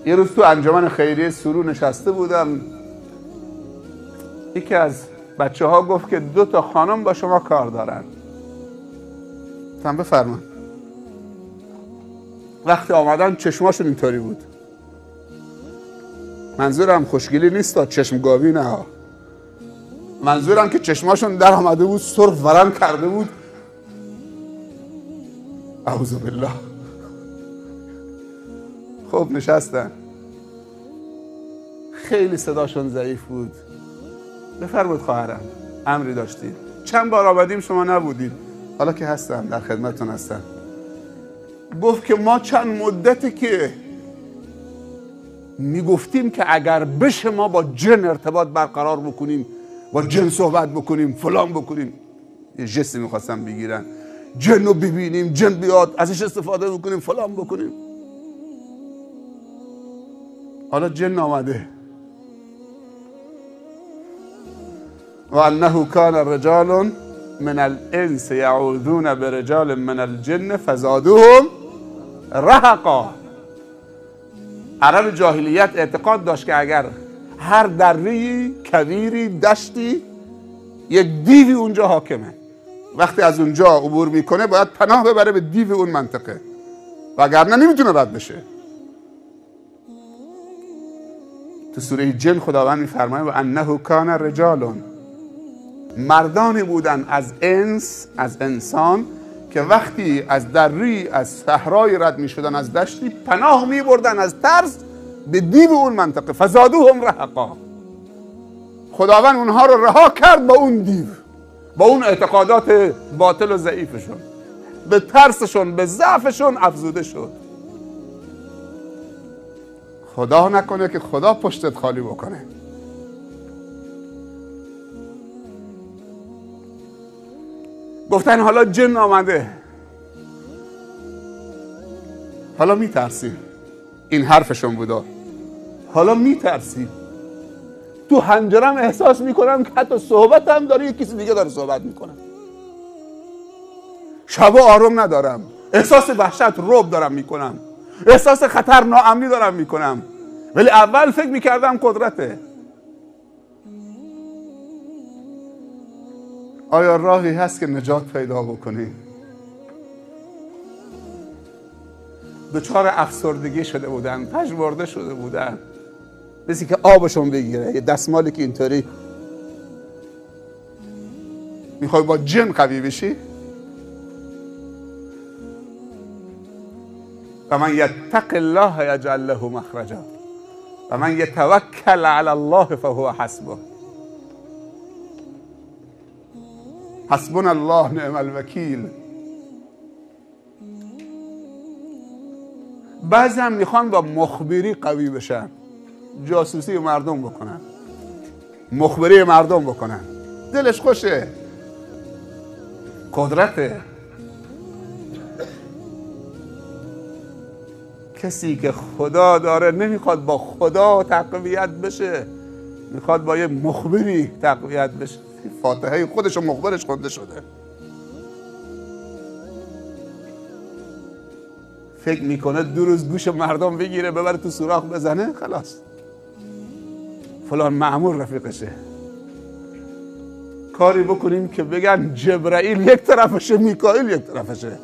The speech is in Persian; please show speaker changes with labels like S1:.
S1: یه روز تو انجمن خیریه سرو نشسته بودم، یکی از بچه ها گفت که 2 تا خانم با شما کار دارن. گفتم بفرمایید. وقتی آمدن چشماشون اینطوری بود. منظورم خوشگلی نیست تا چشم گاوی نه، منظورم که چشماشون در آمده بود، سرخ ورم کرده بود. اعوذ بالله. خب نشستن، خیلی صداشون ضعیف بود. بفرمایید خواهرم، امری داشتید؟ چند بار آمدیم شما نبودید، حالا که هستم در خدمتتون هستم. گفت که ما چند مدتی که میگفتیم که اگر بشه ما با جن ارتباط برقرار بکنیم، با جن صحبت بکنیم، فلان بکنیم. یه جستی میخواستم بگیرن، جن رو ببینیم، جن بیاد ازش استفاده بکنیم، فلان بکنیم. حالا جن آمده. و انه کان رجال من الانس یعوذون برجال من الجن فزادوهم رهقا. عرب جاهلیت اعتقاد داشت که اگر هر دری، کویری، دشتی یک دیوی اونجا حاکمه، وقتی از اونجا عبور میکنه باید پناه ببره به دیو اون منطقه، وگرنه نمیتونه رد بشه. تو سوره جن خداوند میفرماید و انه کان رجال، مردانی بودن از انس، از انسان، که وقتی از دری، از صحرای رد میشدن، از دشتی، پناه میبردن از ترس به دیو اون منطقه. فزادوهم رهقا. خداوند اونها رو رها کرد با اون دیو، با اون اعتقادات باطل و ضعیفشون، به ترسشون، به ضعفشون افزوده شد. خدا نکنه که خدا پشتت خالی بکنه. گفتن حالا جن آمده، حالا میترسی. این حرفشون بودا. حالا میترسی. تو حنجرم احساس میکنم که حتی صحبت هم داره، یک کسی دیگه داره صحبت میکنم. شبا آروم ندارم، احساس وحشت، رعب دارم میکنم، احساس خطر، ناامنی دارم میکنم. ولی اول فکر میکردم قدرته. آیا راهی هست که نجات پیدا بکنی؟ دچار افسردگی شده بودن، پژمرده شده بودن، مثل که آبشون بگیره. یه دستمالی که اینطوری. میخوای با جن قوی بشی؟ و من یتق الله یجعل له مخرجا و من یتوکل علی الله فهو حسبه. حسبنا الله نعم الوکیل. بعضی هم میخوان با مخبری قوی بشن، جاسوسی مردم بکنن، مخبری مردم بکنن. دلش خوشه، قدرته. کسی که خدا داره نمیخواد با خدا تقویت بشه، میخواد با یه مخبری تقویت بشه. فاتحه خودش و مخبرش خونده شده. فکر میکنه 2 روز گوش مردم بگیره، ببره تو سوراخ بزنه، خلاص فلان مأمور رفیقشه. کاری بکنیم که بگن جبرائیل یک طرفشه، میکائیل یک طرفشه.